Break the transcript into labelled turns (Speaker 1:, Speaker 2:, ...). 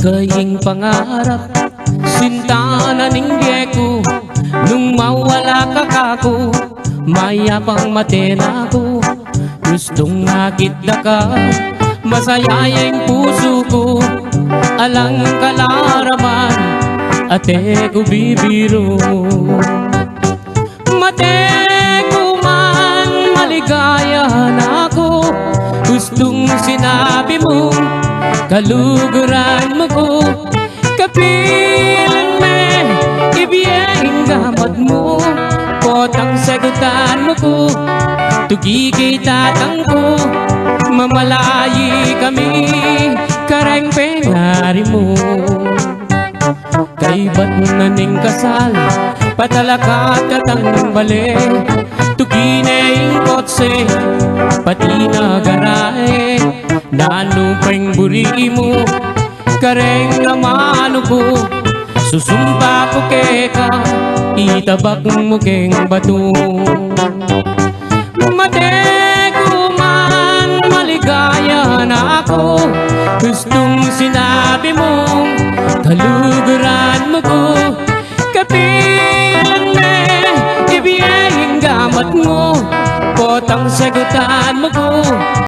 Speaker 1: Kaying pangarap, sinta na ningge ko. Nung mawala ka kako, mayapang matena ko. Gustong nakita ka, masaya yung puso ko. Alang kalaraman, ate ko bibiro. Mate ko man, maligaya na ako. Gustong sinabi mo, kaluguran mo ko. Kapiling me, ibiyeng gamot mo. Potang sagutan mo ko, tugigay tatang ko. Mamalayi kami, kareng penari mo. Kay ba't naning kasal, patalakat katang bale. Tuginay kotse, pati na garae. Nanupeng buri mo, kareng namano ko. Susumpa ko keka, itabak mo keng bato. Mate ko man, maligaya na ako. Gustong sinabi mo,